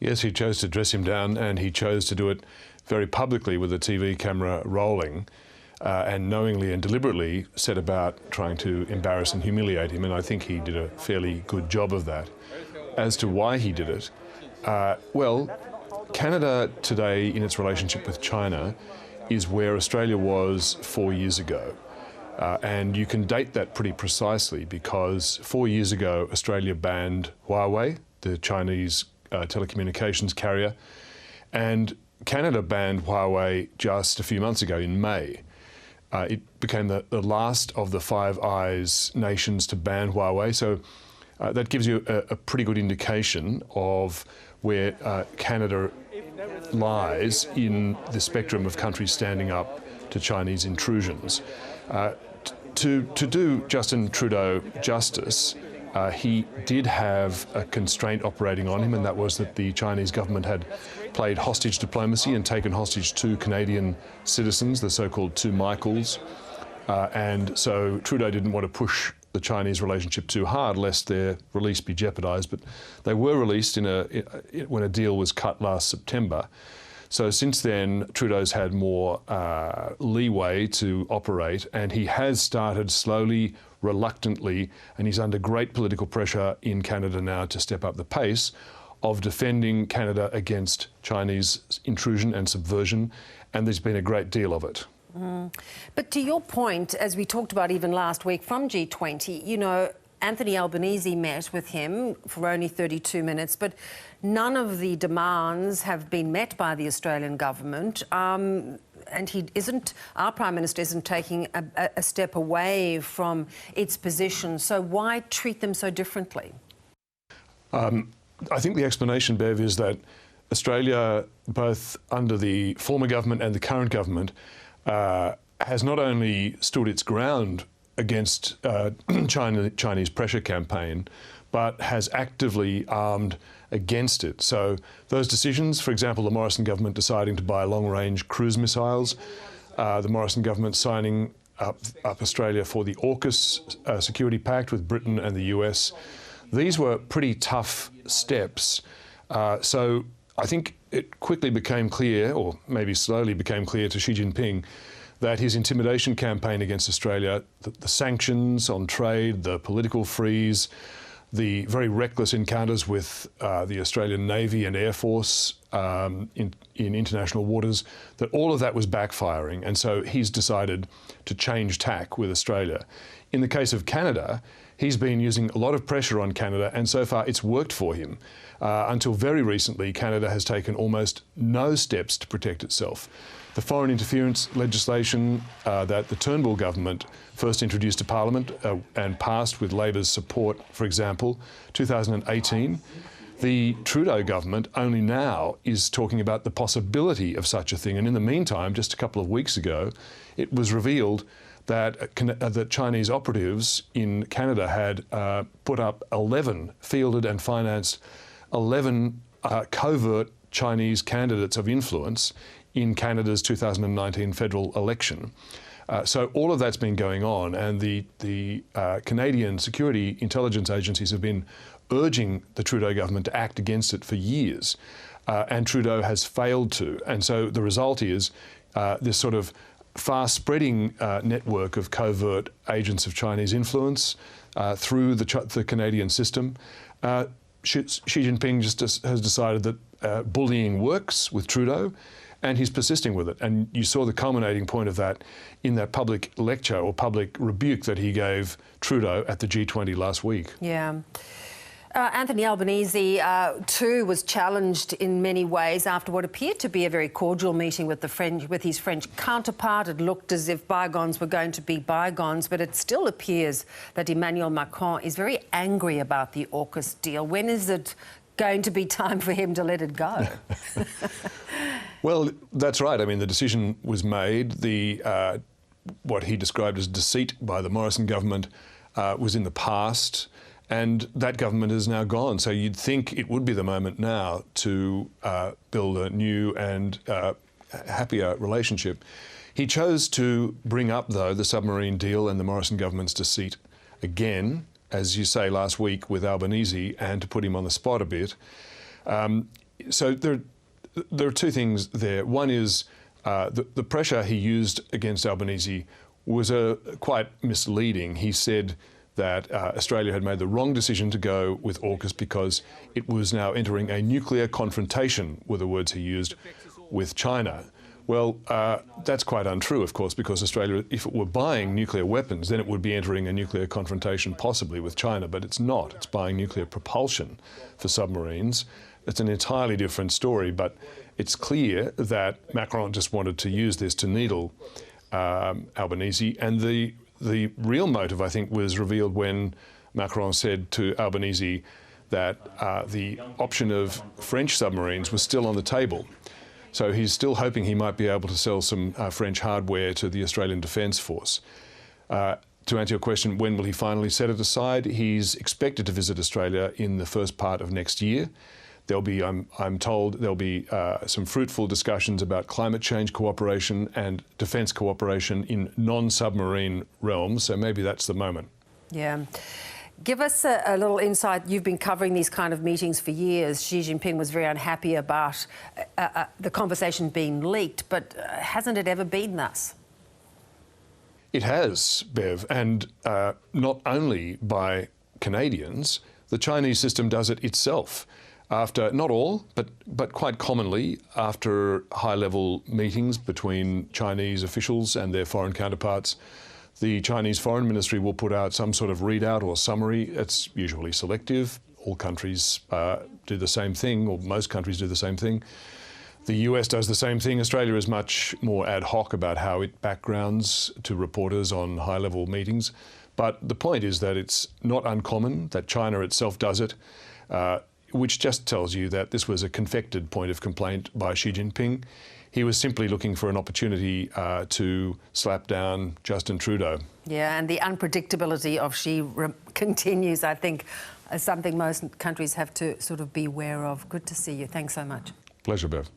Yes, he chose to dress him down, and he chose to do it very publicly with the TV camera rolling, and knowingly and deliberately set about trying to embarrass and humiliate him, and I think he did a fairly good job of that. As to why he did it, well, Canada today in its relationship with China is where Australia was 4 years ago. And you can date that pretty precisely because 4 years ago Australia banned Huawei, the Chinese telecommunications carrier, and Canada banned Huawei just a few months ago in May. It became the last of the Five Eyes nations to ban Huawei, so that gives you a pretty good indication of where Canada lies in the spectrum of countries standing up to Chinese intrusions. To do Justin Trudeau justice, he did have a constraint operating on him, and that was that the Chinese government had played hostage diplomacy and taken hostage 2 Canadian citizens, the so-called 2 Michaels. And so Trudeau didn't want to push the Chinese relationship too hard lest their release be jeopardised, but they were released when a deal was cut last September. So since then, Trudeau's had more leeway to operate, and he has started slowly, reluctantly, and he's under great political pressure in Canada now to step up the pace of defending Canada against Chinese intrusion and subversion, and there's been a great deal of it. But to your point, as we talked about even last week from G20, you know, Anthony Albanese met with him for only 32 minutes, but none of the demands have been met by the Australian government. And our Prime Minister isn't taking a step away from its position. So why treat them so differently? I think the explanation, Bev, is that Australia, both under the former government and the current government, has not only stood its ground against Chinese pressure campaign, but has actively armed against it. So those decisions, for example, the Morrison government deciding to buy long-range cruise missiles, the Morrison government signing up Australia for the AUKUS security pact with Britain and the US, these were pretty tough steps. So I think it quickly became clear, or maybe slowly became clear to Xi Jinping, that his intimidation campaign against Australia, the sanctions on trade, the political freeze, the very reckless encounters with the Australian Navy and Air Force in international waters, that all of that was backfiring. And so he's decided to change tack with Australia. In the case of Canada, he's been using a lot of pressure on Canada, and so far it's worked for him. Until very recently, Canada has taken almost no steps to protect itself. The foreign interference legislation that the Turnbull government first introduced to Parliament and passed with Labor's support, for example, 2018, the Trudeau government only now is talking about the possibility of such a thing. And in the meantime, just a couple of weeks ago, it was revealed that Chinese operatives in Canada had put up fielded and financed 11 covert Chinese candidates of influence in Canada's 2019 federal election. So all of that's been going on, and the Canadian security intelligence agencies have been urging the Trudeau government to act against it for years, and Trudeau has failed to. And so the result is this sort of fast-spreading network of covert agents of Chinese influence through the Canadian system. Xi Jinping just has decided that bullying works with Trudeau, and he's persisting with it. And you saw the culminating point of that in that public lecture or public rebuke that he gave Trudeau at the G20 last week. Yeah. Anthony Albanese, too, was challenged in many ways after what appeared to be a very cordial meeting with his French counterpart. It looked as if bygones were going to be bygones, but it still appears that Emmanuel Macron is very angry about the AUKUS deal. When is it going to be time for him to let it go? Well, that's right. I mean, the decision was made. What he described as deceit by the Morrison government was in the past, and that government is now gone. So you'd think it would be the moment now to build a new and happier relationship. He chose to bring up, though, the submarine deal and the Morrison government's deceit again, as you say, last week with Albanese, and to put him on the spot a bit. So there are two things there. One is the pressure he used against Albanese was quite misleading. He said that Australia had made the wrong decision to go with AUKUS because it was now entering a nuclear confrontation, were the words he used, with China. Well, that's quite untrue, of course, because Australia, if it were buying nuclear weapons, then it would be entering a nuclear confrontation possibly with China, but it's not. It's buying nuclear propulsion for submarines. It's an entirely different story, but it's clear that Macron just wanted to use this to needle Albanese, and the real motive, I think, was revealed when Macron said to Albanese that the option of French submarines was still on the table. So he's still hoping he might be able to sell some French hardware to the Australian Defence Force. To answer your question, when will he finally set it aside? He's expected to visit Australia in the first part of next year. There'll be, I'm told, there'll be some fruitful discussions about climate change cooperation and defence cooperation in non-submarine realms, so maybe that's the moment. Yeah. Give us a little insight. You've been covering these kind of meetings for years. Xi Jinping was very unhappy about the conversation being leaked, but hasn't it ever been thus? It has, Bev, and not only by Canadians. The Chinese system does it itself. After, not all, but quite commonly, after high-level meetings between Chinese officials and their foreign counterparts, the Chinese Foreign Ministry will put out some sort of readout or summary. It's usually selective. All countries do the same thing, or most countries do the same thing. The US does the same thing. Australia is much more ad hoc about how it backgrounds to reporters on high-level meetings. But the point is that it's not uncommon that China itself does it, which just tells you that this was a confected point of complaint by Xi Jinping. He was simply looking for an opportunity to slap down Justin Trudeau. Yeah, and the unpredictability of Xi continues, I think, as something most countries have to sort of be aware of. Good to see you. Thanks so much. Pleasure, Bev.